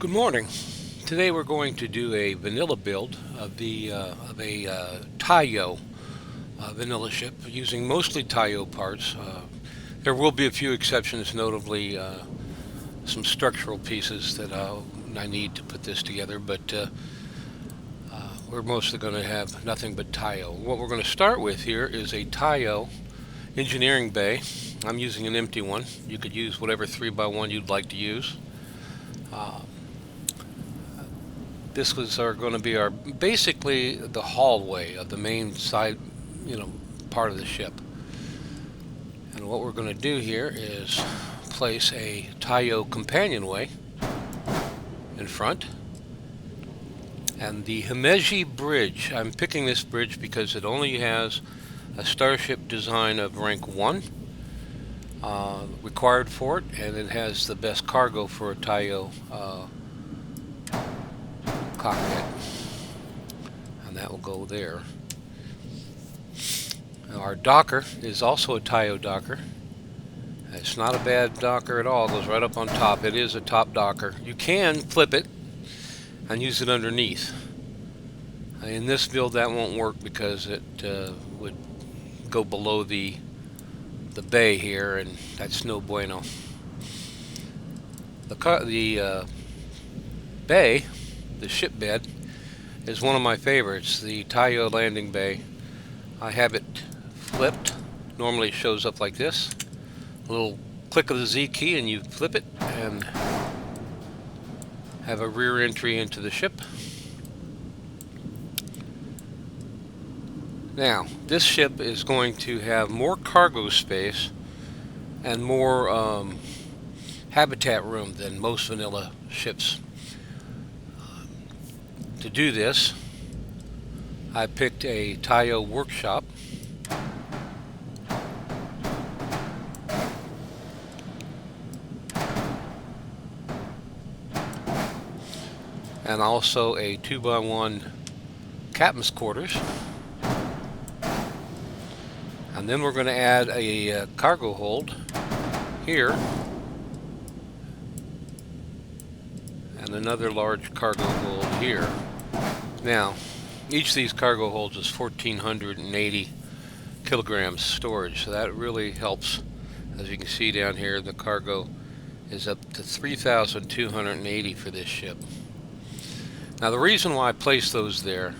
Good morning. Today we're going to do a vanilla build of a Taiyo vanilla ship using mostly Taiyo parts. There will be a few exceptions, notably some structural pieces that I need to put this together, but we're mostly going to have nothing but Taiyo. What we're going to start with here is a Taiyo engineering bay. I'm using an empty one. You could use whatever 3x1 you'd like to use. This was going to be our basically the hallway of the main side, part of the ship. And what we're going to do here is place a Taiyo companionway in front. And the Himeji bridge, I'm picking this bridge because it only has a starship design of rank 1 required for it, and it has the best cargo for a Taiyo cockpit, and that will go there. Now our docker is also a Taiyo docker. It's not a bad docker at all. It goes right up on top. It is a top docker. You can flip it and use it underneath. In this build that won't work because it would go below the bay here, and that's no bueno. The bay, the ship bed, is one of my favorites, the Taiyo landing bay. I have it flipped. Normally it shows up like this. A little click of the Z key and you flip it and have a rear entry into the ship. Now, this ship is going to have more cargo space and more habitat room than most vanilla ships. To do this, I picked a Taiyo workshop. And also a 2x1 captain's quarters. And then we're going to add a cargo hold here. And another large cargo hold here. Now, each of these cargo holds is 1,480 kilograms storage, so that really helps. As you can see down here, the cargo is up to 3,280 for this ship. Now, the reason why I place those there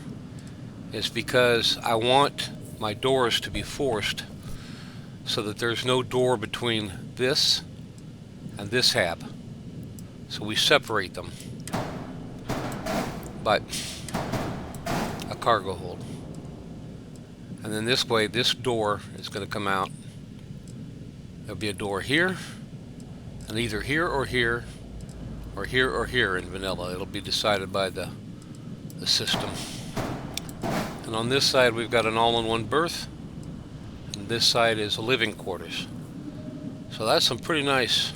is because I want my doors to be forced so that there's no door between this and this hab. So we separate them by a cargo hold. And then this way, this door is going to come out. There'll be a door here, and either here or here, or here or here in vanilla. It'll be decided by the system. And on this side, we've got an all-in-one berth, and this side is a living quarters. So that's some pretty nice.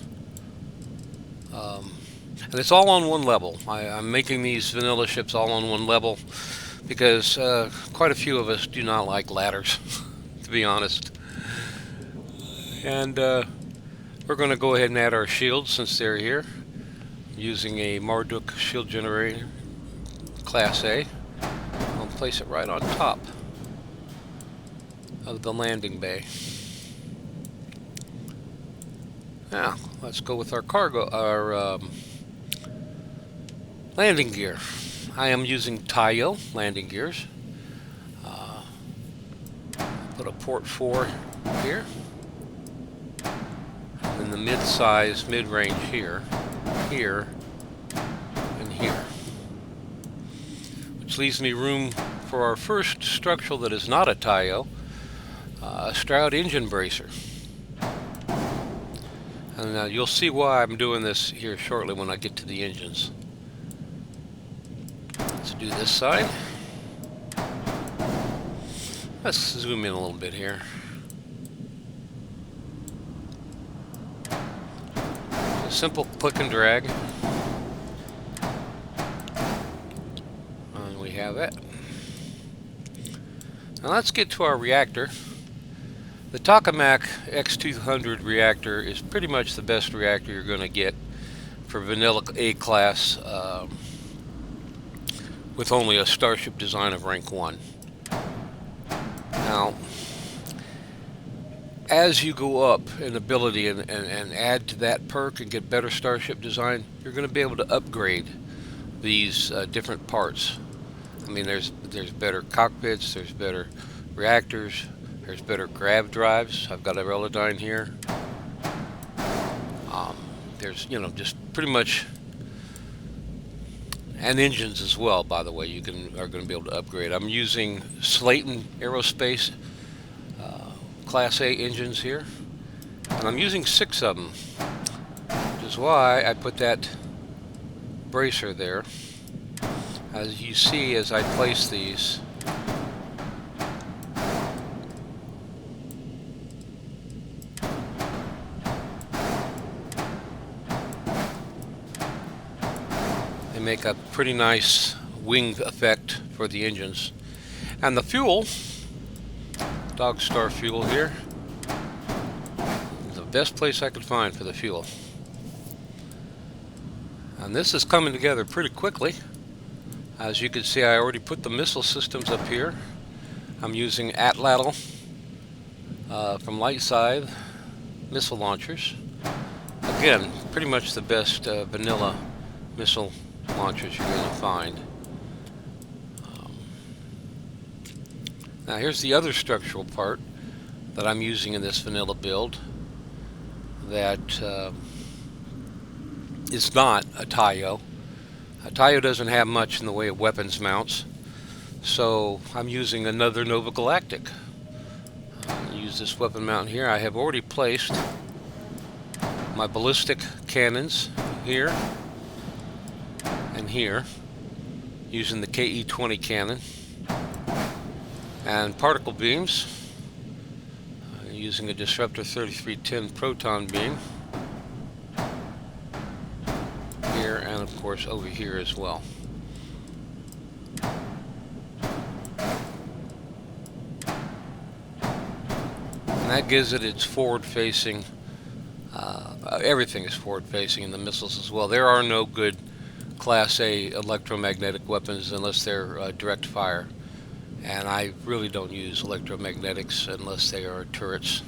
And it's all on one level. I'm making these vanilla ships all on one level because quite a few of us do not like ladders, to be honest. And we're going to go ahead and add our shields since they're here, using a Marduk shield generator, Class A. I'll place it right on top of the landing bay. Now, let's go with our landing gear. I am using Taiyo landing gears. Put a port 4 here, and then the mid-size, mid-range here, and here. Which leaves me room for our first structural that is not a Taiyo, a Stroud engine bracer. And you'll see why I'm doing this here shortly when I get to the engines. Let's do this side. Let's zoom in a little bit here. A simple click and drag. And we have it. Now let's get to our reactor. The Tokamak X200 reactor is pretty much the best reactor you're going to get for vanilla A-class with only a starship design of rank 1. Now, as you go up in ability and add to that perk and get better starship design, you're going to be able to upgrade these different parts. I mean, there's better cockpits, there's better reactors, there's better grav drives. I've got a Velodyne here. There's, just pretty much, and engines as well, by the way, are going to be able to upgrade. I'm using Slayton Aerospace Class A engines here, and I'm using 6 of them, which is why I put that bracer there. As you see, as I place these, they make a pretty nice wing effect for the engines. And the fuel, Dogstar fuel here, the best place I could find for the fuel. And this is coming together pretty quickly. As you can see, I already put the missile systems up here. I'm using Atlatl from Lightside missile launchers. Again, pretty much the best vanilla missile launchers you're going to find. Now here's the other structural part that I'm using in this vanilla build that is not a Taiyo. A Taiyo doesn't have much in the way of weapons mounts, so I'm using another Nova Galactic. Use this weapon mount here. I have already placed my ballistic cannons here and here using the KE-20 cannon, and particle beams using a Disruptor 3310 proton beam here, and of course over here as well. And that gives it its forward-facing, everything is forward-facing in the missiles as well. There are no good Class A electromagnetic weapons unless they're direct fire. And I really don't use electromagnetics unless they are turrets.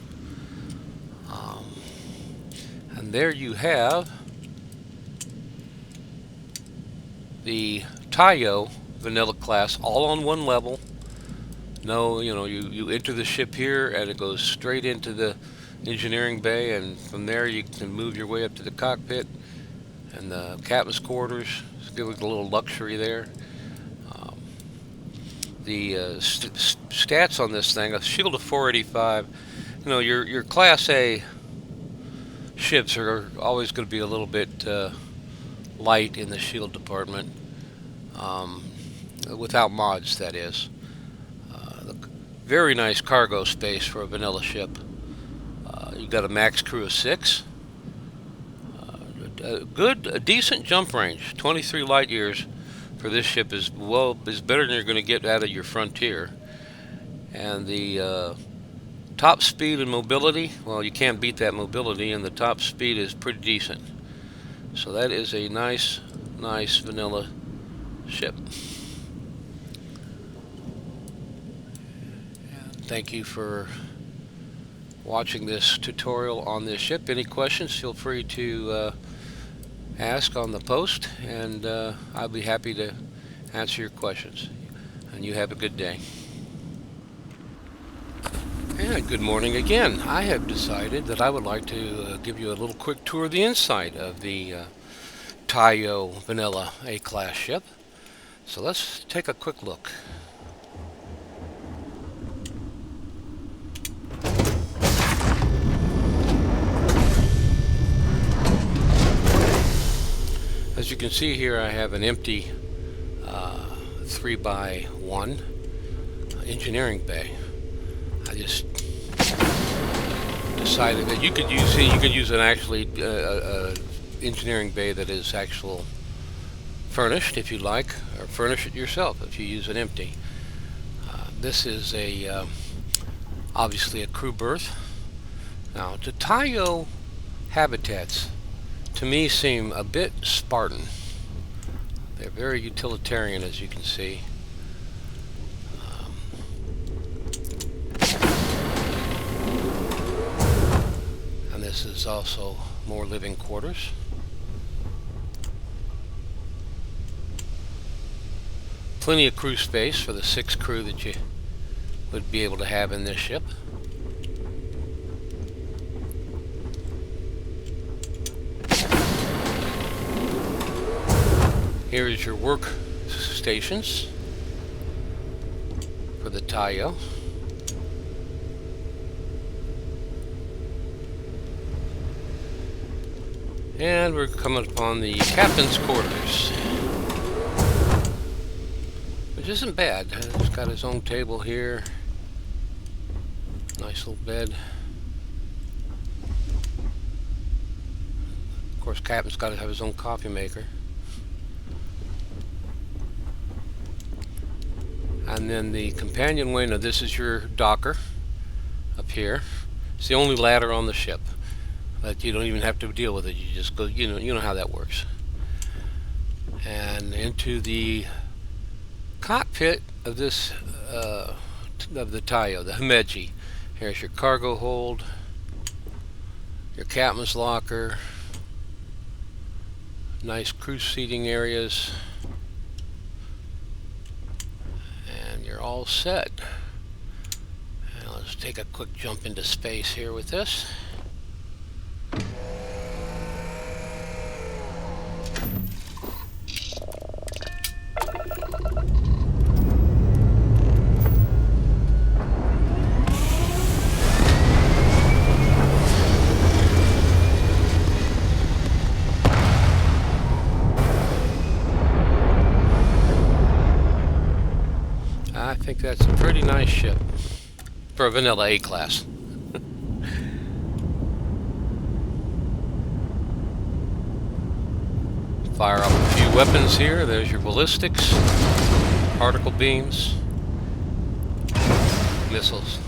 And there you have the Taiyo vanilla class, all on one level. No, you enter the ship here and it goes straight into the engineering bay, and from there you can move your way up to the cockpit and the captain's quarters. Give it a little luxury there. The stats on this thing, a shield of 485. Your Class A ships are always going to be a little bit light in the shield department, without mods, that is. Very nice cargo space for a vanilla ship. You've got a max crew of 6. A decent jump range, 23 light years. For this ship is better than you're going to get out of your Frontier. And the top speed and mobility, well, you can't beat that mobility, and the top speed is pretty decent. So that is a nice vanilla ship. And thank you for watching this tutorial on this ship. Any questions, feel free to ask on the post, and I'll be happy to answer your questions. And you have a good day. And good morning again. I have decided that I would like to give you a little quick tour of the inside of the Taiyo Vanilla A-class ship. So let's take a quick look. As you can see here, I have an empty 3x1 engineering bay. I just decided that you could use an actually engineering bay that is actual furnished, if you like, or furnish it yourself if you use an empty. This is a obviously a crew berth. Now, the Taiyo habitats to me seem a bit Spartan. They're very utilitarian, as you can see. And this is also more living quarters. Plenty of crew space for the 6 crew that you would be able to have in this ship. Here is your work stations for the Taiyo. And we're coming upon the captain's quarters, which isn't bad. He's got his own table here. Nice little bed. Of course, captain's got to have his own coffee maker. And then the companionway. Now this is your docker up here. It's the only ladder on the ship, but you don't even have to deal with it. You just go. You know how that works. And into the cockpit of this of the Taiyo, the Himeji. Here's your cargo hold, your captain's locker, nice crew seating areas, and you're all set. Now let's take a quick jump into space here with this. I think that's a pretty nice ship for a vanilla A-class. Fire up a few weapons here. There's your ballistics, particle beams, missiles.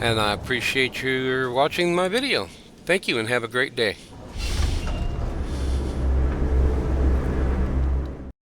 And I appreciate you watching my video. Thank you and have a great day.